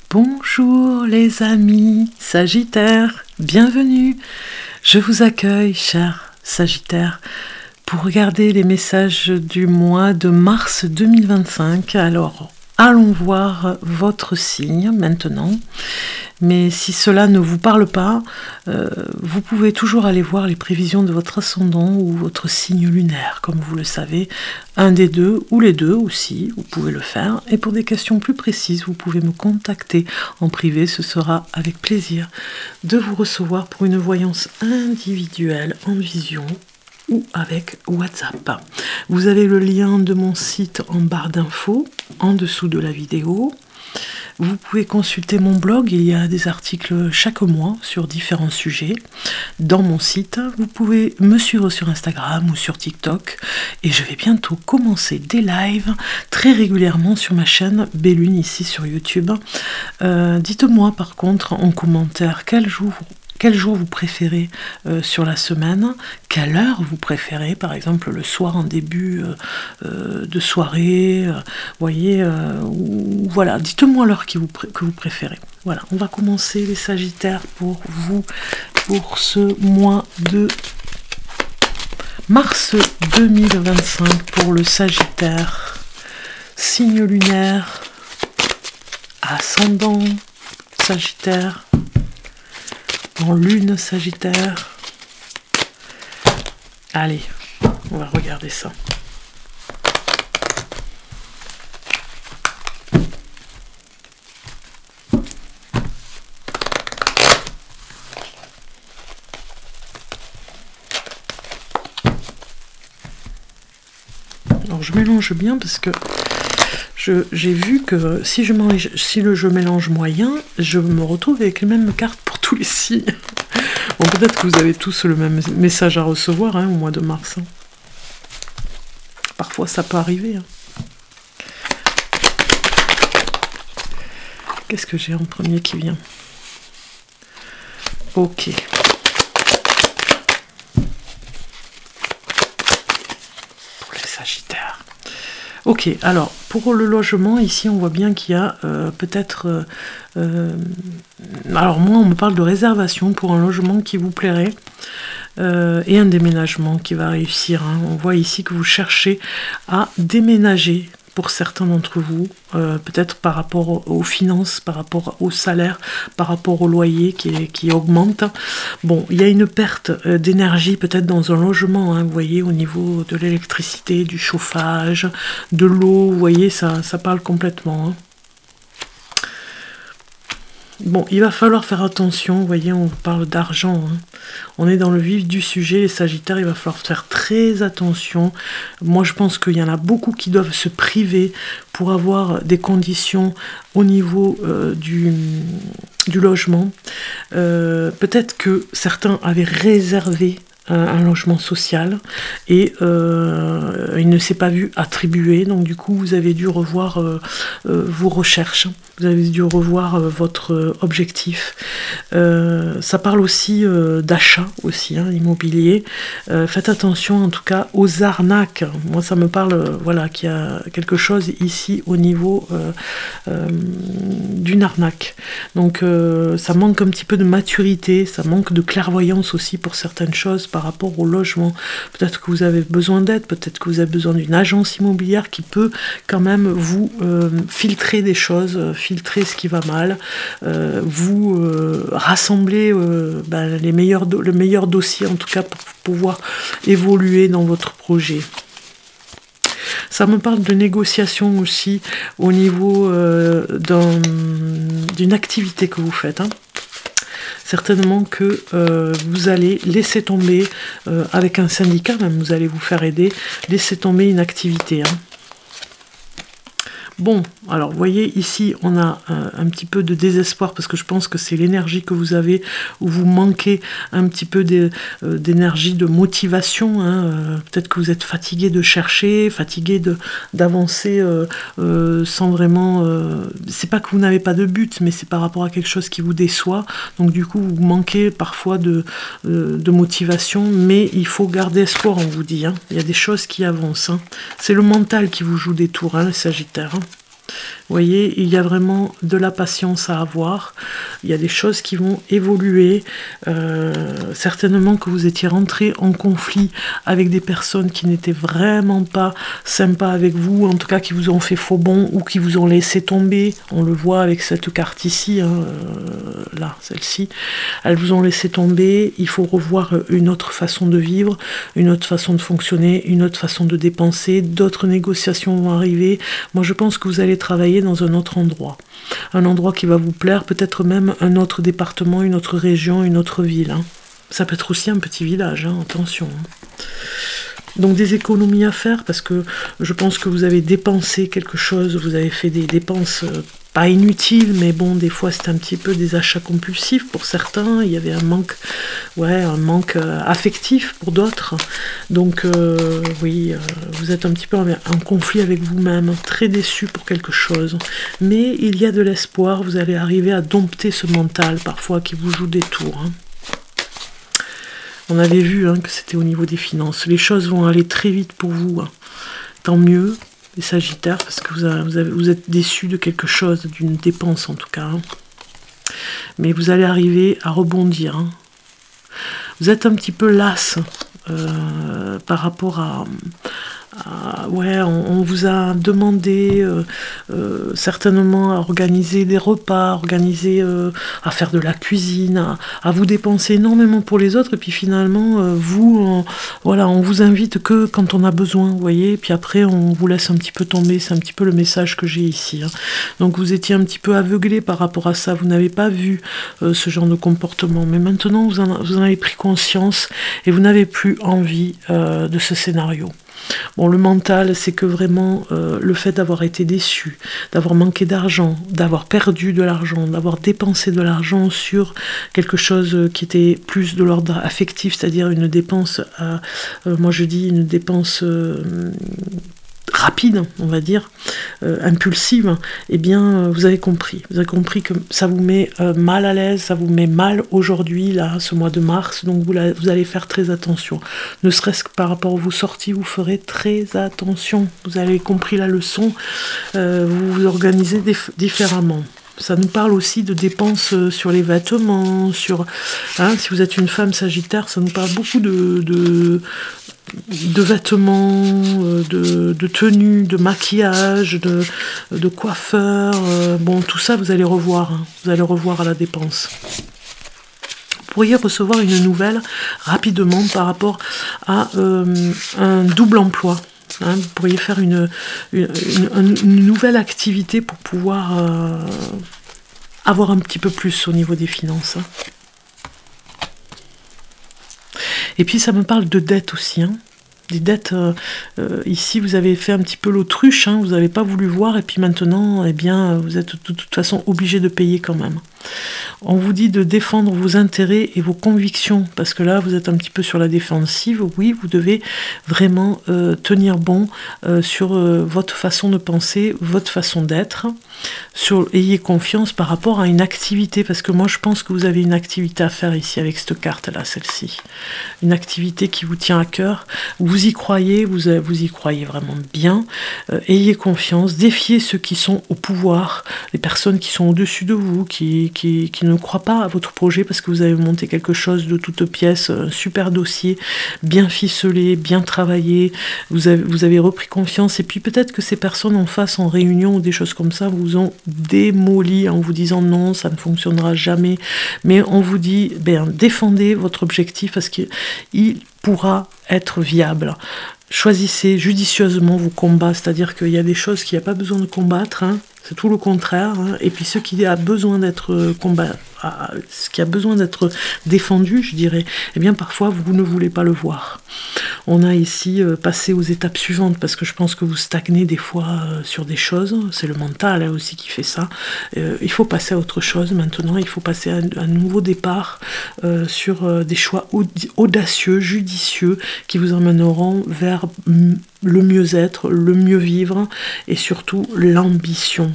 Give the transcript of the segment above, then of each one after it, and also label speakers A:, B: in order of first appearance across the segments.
A: Bonjour les amis Sagittaires, bienvenue. Je vous accueille, chers Sagittaires, pour regarder les messages du mois de mars 2025. Alors, allons voir votre signe maintenant. Mais si cela ne vous parle pas, vous pouvez toujours aller voir les prévisions de votre ascendant ou votre signe lunaire, comme vous le savez, un des deux ou les deux aussi, vous pouvez le faire. Et pour des questions plus précises, vous pouvez me contacter en privé, ce sera avec plaisir de vous recevoir pour une voyance individuelle en vision ou avec WhatsApp. Vous avez le lien de mon site en barre d'infos, en dessous de la vidéo. Vous pouvez consulter mon blog, il y a des articles chaque mois sur différents sujets dans mon site. Vous pouvez me suivre sur Instagram ou sur TikTok et je vais bientôt commencer des lives très régulièrement sur ma chaîne Bellune ici sur YouTube. Dites-moi par contre en commentaire quel jour vous préférez sur la semaine, quelle heure vous préférez, par exemple le soir en début de soirée, voyez, voilà, dites-moi l'heure que vous préférez. Voilà, on va commencer les Sagittaires pour vous, pour ce mois de mars 2025, pour le Sagittaire, signe lunaire, ascendant Sagittaire, en lune Sagittaire. Allez, on va regarder ça. Alors je mélange bien parce que j'ai vu que si je mélange moyen, je me retrouve avec les mêmes cartes pour tous les signes. Bon, peut-être que vous avez tous le même message à recevoir au mois de mars. Parfois, ça peut arriver. Qu'est-ce que j'ai en premier qui vient? Ok. Pour les Sagittaires. Ok, alors, pour le logement, ici, on voit bien qu'il y a peut-être... alors, moi, on me parle de réservation pour un logement qui vous plairait et un déménagement qui va réussir. On voit ici que vous cherchez à déménager pour certains d'entre vous, peut-être par rapport aux finances, par rapport au salaire, par rapport au loyer qui augmente. Bon, il y a une perte d'énergie peut-être dans un logement, vous voyez, au niveau de l'électricité, du chauffage, de l'eau, vous voyez, ça parle complètement. Bon, il va falloir faire attention, vous voyez, on parle d'argent, on est dans le vif du sujet, les Sagittaires, il va falloir faire très attention. Moi, je pense qu'il y en a beaucoup qui doivent se priver pour avoir des conditions au niveau du logement. Peut-être que certains avaient réservé un logement social et il ne s'est pas vu attribué, donc du coup vous avez dû revoir vos recherches, vous avez dû revoir votre objectif. Ça parle aussi d'achat aussi, immobilier. Faites attention en tout cas aux arnaques. Moi ça me parle voilà, qu'il y a quelque chose ici au niveau d'une arnaque. Donc ça manque un petit peu de maturité, ça manque de clairvoyance aussi pour certaines choses par rapport au logement. Peut-être que vous avez besoin d'aide, peut-être que vous avez besoin d'une agence immobilière qui peut quand même vous filtrer des choses, filtrer ce qui va mal, vous rassembler le meilleur dossier en tout cas pour pouvoir évoluer dans votre projet. Ça me parle de négociation aussi au niveau d'une activité que vous faites. Certainement que vous allez laisser tomber, avec un syndicat même, vous allez vous faire aider, laisser tomber une activité. Bon, alors vous voyez ici on a un petit peu de désespoir parce que je pense que c'est l'énergie que vous avez où vous manquez un petit peu d'énergie, de motivation, hein. Peut-être que vous êtes fatigué de chercher, fatigué d'avancer sans vraiment... c'est pas que vous n'avez pas de but, mais c'est par rapport à quelque chose qui vous déçoit. Donc du coup vous manquez parfois de motivation, mais il faut garder espoir, on vous dit, hein. Il y a des choses qui avancent, hein. C'est le mental qui vous joue des tours, hein, le Sagittaire, hein. Vous voyez, il y a vraiment de la patience à avoir. Il y a des choses qui vont évoluer. Certainement que vous étiez rentré en conflit avec des personnes qui n'étaient vraiment pas sympas avec vous, en tout cas qui vous ont fait faux bond ou qui vous ont laissé tomber. On le voit avec cette carte ici, hein, là, celle-ci. Elles vous ont laissé tomber. Il faut revoir une autre façon de vivre, une autre façon de fonctionner, une autre façon de dépenser. D'autres négociations vont arriver. Moi, je pense que vous allez travailler dans un autre endroit. Un endroit qui va vous plaire, peut-être même un autre département, une autre région, une autre ville, hein. Ça peut être aussi un petit village, hein, attention, hein. Donc des économies à faire parce que je pense que vous avez dépensé quelque chose, vous avez fait des dépenses pas inutiles, mais bon, des fois c'est un petit peu des achats compulsifs pour certains, il y avait un manque affectif pour d'autres. Donc oui, vous êtes un petit peu en conflit avec vous-même, très déçu pour quelque chose. Mais il y a de l'espoir, vous allez arriver à dompter ce mental parfois qui vous joue des tours, hein. On avait vu, hein, que c'était au niveau des finances. Les choses vont aller très vite pour vous, hein. Tant mieux, les Sagittaires, parce que vous êtes déçus de quelque chose, d'une dépense en tout cas, hein. Mais vous allez arriver à rebondir, hein. Vous êtes un petit peu las par rapport à ouais, on vous a demandé certainement à organiser des repas, à faire de la cuisine, à vous dépenser énormément pour les autres, et puis finalement, voilà, on vous invite que quand on a besoin, vous voyez, et puis après on vous laisse un petit peu tomber, c'est un petit peu le message que j'ai ici, hein. Donc vous étiez un petit peu aveuglé par rapport à ça, vous n'avez pas vu ce genre de comportement, mais maintenant vous en avez pris conscience, et vous n'avez plus envie de ce scénario. Bon, le mental, c'est que vraiment le fait d'avoir été déçu, d'avoir manqué d'argent, d'avoir perdu de l'argent, d'avoir dépensé de l'argent sur quelque chose qui était plus de l'ordre affectif, c'est-à-dire une dépense, moi je dis une dépense rapide, on va dire, impulsive, eh bien, vous avez compris que ça vous met mal à l'aise, ça vous met mal aujourd'hui, là, ce mois de mars, donc vous allez faire très attention. Ne serait-ce que par rapport à vos sorties, vous ferez très attention. Vous avez compris la leçon, vous vous organisez différemment. Ça nous parle aussi de dépenses sur les vêtements, hein, si vous êtes une femme Sagittaire, ça nous parle beaucoup de vêtements, de tenues, de maquillage, de coiffeurs. Bon, tout ça, vous allez revoir, hein. Vous allez revoir à la dépense. Vous pourriez recevoir une nouvelle rapidement par rapport à un double emploi. Hein, vous pourriez faire une nouvelle activité pour pouvoir avoir un petit peu plus au niveau des finances, hein. Et puis ça me parle de dettes aussi, hein. Des dettes, ici vous avez fait un petit peu l'autruche, hein, vous n'avez pas voulu voir, et puis maintenant, eh bien, vous êtes de toute façon obligé de payer quand même. On vous dit de défendre vos intérêts et vos convictions, parce que là, vous êtes un petit peu sur la défensive. Oui, vous devez vraiment tenir bon sur votre façon de penser, votre façon d'être. Ayez confiance par rapport à une activité, parce que moi, je pense que vous avez une activité à faire ici, avec cette carte-là, celle-ci. Une activité qui vous tient à cœur. Vous y croyez, vous y croyez vraiment bien. Ayez confiance, défiez ceux qui sont au pouvoir, les personnes qui sont au-dessus de vous, qui ne croient pas à votre projet parce que vous avez monté quelque chose de toute pièce, un super dossier, bien ficelé, bien travaillé, vous avez repris confiance, et puis peut-être que ces personnes en face, en réunion ou des choses comme ça, vous ont démoli en vous disant non, ça ne fonctionnera jamais, mais on vous dit, défendez votre objectif parce qu'il pourra être viable. Choisissez judicieusement vos combats, c'est-à-dire qu'il y a des choses qu'il n'y a pas besoin de combattre, hein, c'est tout le contraire, hein, et puis ce qui a besoin d'être ce qui a besoin d'être défendu, je dirais, eh bien parfois vous ne voulez pas le voir. On a ici passé aux étapes suivantes, parce que je pense que vous stagnez des fois sur des choses, c'est le mental aussi qui fait ça. Il faut passer à autre chose maintenant, il faut passer à un nouveau départ sur des choix audacieux, judicieux, qui vous emmèneront vers le mieux-être, le mieux vivre, et surtout l'ambition.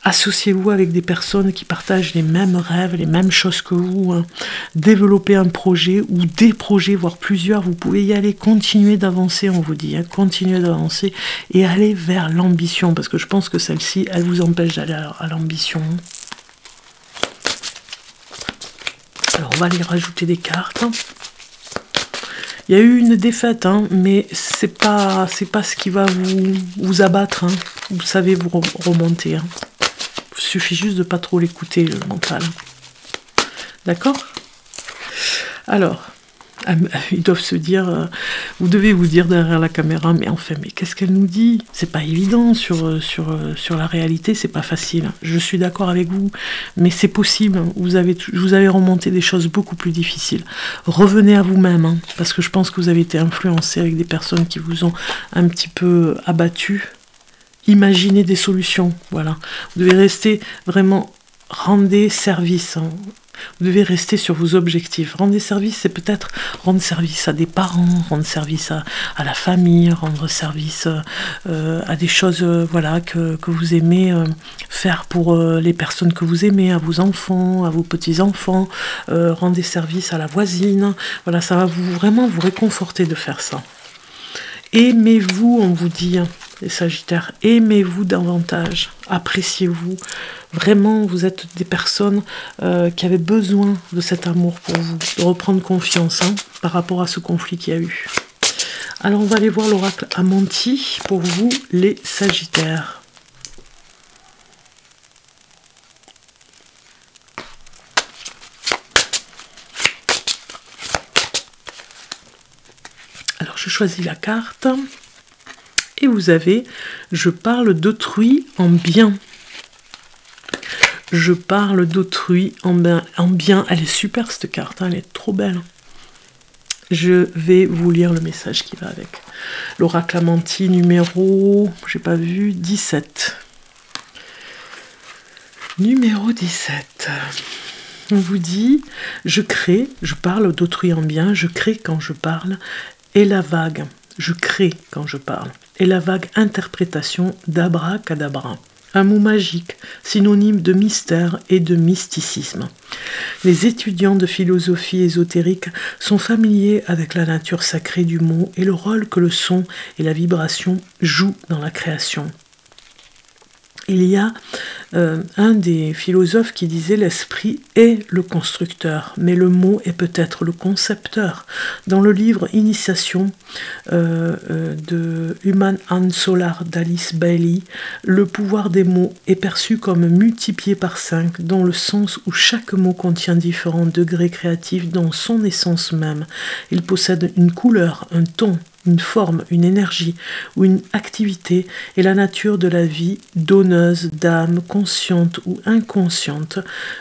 A: Associez-vous avec des personnes qui partagent les mêmes rêves, les mêmes choses que vous. Hein. Développez un projet ou des projets, voire plusieurs. Vous pouvez y aller, continuer d'avancer, on vous dit. Hein, continuer d'avancer et aller vers l'ambition. Parce que je pense que celle-ci, elle vous empêche d'aller à l'ambition. Alors, on va aller rajouter des cartes. Il y a eu une défaite, hein, mais c'est pas ce qui va vous abattre. Hein. Vous savez vous remonter. Hein. Il suffit juste de pas trop l'écouter, le mental. D'accord? Alors, ils doivent se dire, vous devez vous dire derrière la caméra, mais enfin, mais qu'est-ce qu'elle nous dit? C'est pas évident sur la réalité, c'est pas facile. Je suis d'accord avec vous, mais c'est possible. Vous avez remonté des choses beaucoup plus difficiles. Revenez à vous-même, hein, parce que je pense que vous avez été influencé avec des personnes qui vous ont un petit peu abattu. Imaginez des solutions, voilà. Vous devez rester vraiment, rendez service. Hein. Vous devez rester sur vos objectifs. Rendre service, c'est peut-être rendre service à des parents, rendre service à la famille, rendre service à des choses voilà, que vous aimez faire pour les personnes que vous aimez, à vos enfants, à vos petits-enfants. Rendez service à la voisine. Voilà, ça va vraiment vous réconforter de faire ça. Aimez-vous, on vous dit, les Sagittaires, aimez-vous davantage, appréciez-vous. Vraiment, vous êtes des personnes qui avaient besoin de cet amour pour vous, de reprendre confiance hein, par rapport à ce conflit qu'il y a eu. Alors, on va aller voir l'oracle Amanti pour vous, les Sagittaires. Alors, je choisis la carte. Et vous avez « Je parle d'autrui en bien ». Je parle d'autrui en bien. Elle est super cette carte, hein, elle est trop belle. Je vais vous lire le message qui va avec. L'oracle Amanti numéro, j'ai pas vu, 17. Numéro 17. On vous dit « Je crée, je parle d'autrui en bien, je crée quand je parle, et la vague, je crée quand je parle. » Et la vague interprétation d'abracadabra, un mot magique, synonyme de mystère et de mysticisme. Les étudiants de philosophie ésotérique sont familiers avec la nature sacrée du mot et le rôle que le son et la vibration jouent dans la création. Il y a un des philosophes qui disait « L'esprit est le constructeur, mais le mot est peut-être le concepteur ». Dans le livre « Initiation » de Human and Solar d'Alice Bailey, le pouvoir des mots est perçu comme multiplié par 5, dans le sens où chaque mot contient différents degrés créatifs dans son essence même. Il possède une couleur, un ton, une forme, une énergie ou une activité et la nature de la vie donneuse d'âme consciente ou inconsciente,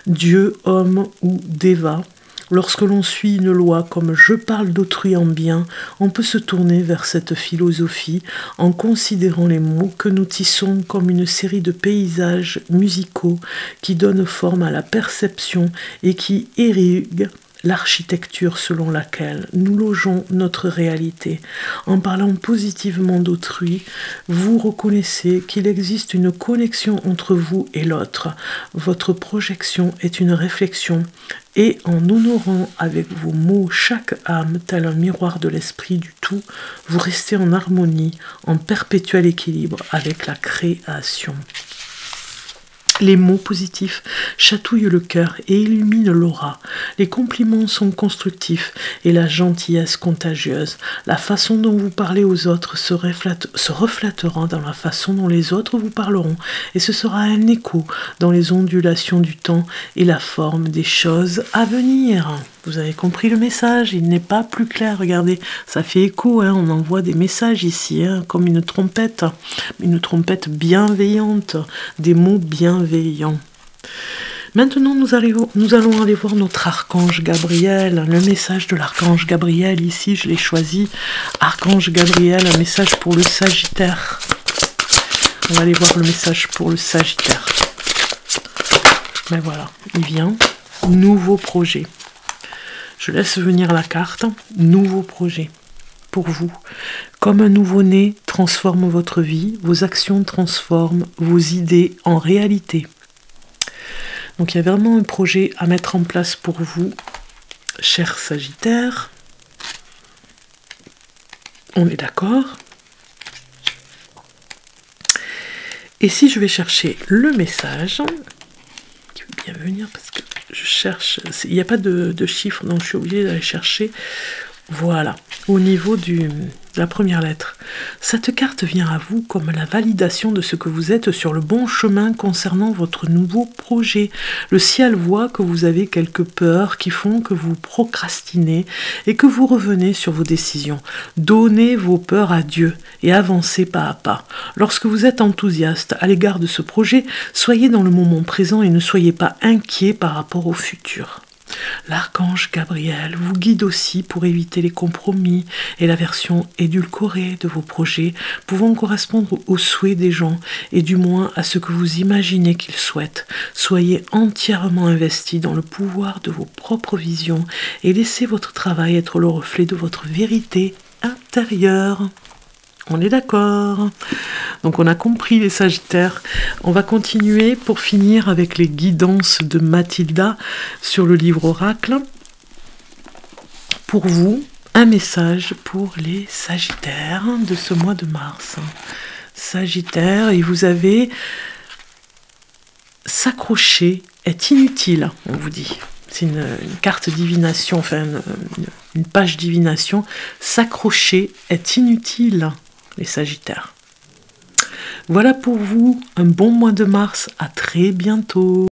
A: Dieu, homme ou déva. Lorsque l'on suit une loi comme « je parle d'autrui en bien », on peut se tourner vers cette philosophie en considérant les mots que nous tissons comme une série de paysages musicaux qui donnent forme à la perception et qui irriguent l'architecture selon laquelle nous logeons notre réalité. En parlant positivement d'autrui, vous reconnaissez qu'il existe une connexion entre vous et l'autre. Votre projection est une réflexion et en honorant avec vos mots chaque âme tel un miroir de l'esprit du tout, vous restez en harmonie, en perpétuel équilibre avec la création. Les mots positifs chatouillent le cœur et illuminent l'aura. Les compliments sont constructifs et la gentillesse contagieuse. La façon dont vous parlez aux autres se reflètera dans la façon dont les autres vous parleront et ce sera un écho dans les ondulations du temps et la forme des choses à venir. Vous avez compris le message, il n'est pas plus clair, regardez, ça fait écho, hein, on envoie des messages ici, hein, comme une trompette bienveillante, des mots bienveillants. Maintenant, nous allons aller voir notre archange Gabriel, le message de l'archange Gabriel. Ici, je l'ai choisi. Archange Gabriel, un message pour le Sagittaire. On va aller voir le message pour le Sagittaire. Ben voilà, il vient. Nouveau projet. Je laisse venir la carte. Nouveau projet pour vous. Comme un nouveau-né transforme votre vie, vos actions transforment vos idées en réalité. Donc il y a vraiment un projet à mettre en place pour vous, cher Sagittaire. On est d'accord? Et si je vais chercher le message, qui veut bien venir parce que je cherche, il n'y a pas de chiffre, donc je suis obligée d'aller chercher. Voilà, au niveau de la première lettre. Cette carte vient à vous comme la validation de ce que vous êtes sur le bon chemin concernant votre nouveau projet. Le ciel voit que vous avez quelques peurs qui font que vous procrastinez et que vous revenez sur vos décisions. Donnez vos peurs à Dieu et avancez pas à pas. Lorsque vous êtes enthousiaste à l'égard de ce projet, soyez dans le moment présent et ne soyez pas inquiet par rapport au futur. L'archange Gabriel vous guide aussi pour éviter les compromis et la version édulcorée de vos projets pouvant correspondre aux souhaits des gens et du moins à ce que vous imaginez qu'ils souhaitent. Soyez entièrement investi dans le pouvoir de vos propres visions et laissez votre travail être le reflet de votre vérité intérieure. On est d'accord? Donc on a compris les Sagittaires. On va continuer pour finir avec les guidances de Mathilda sur le livre Oracle. Pour vous, un message pour les Sagittaires de ce mois de mars. Sagittaire, et vous avez s'accrocher est inutile, on vous dit. C'est une carte divination, enfin une page divination. S'accrocher est inutile, les Sagittaires. Voilà pour vous, un bon mois de mars, à très bientôt.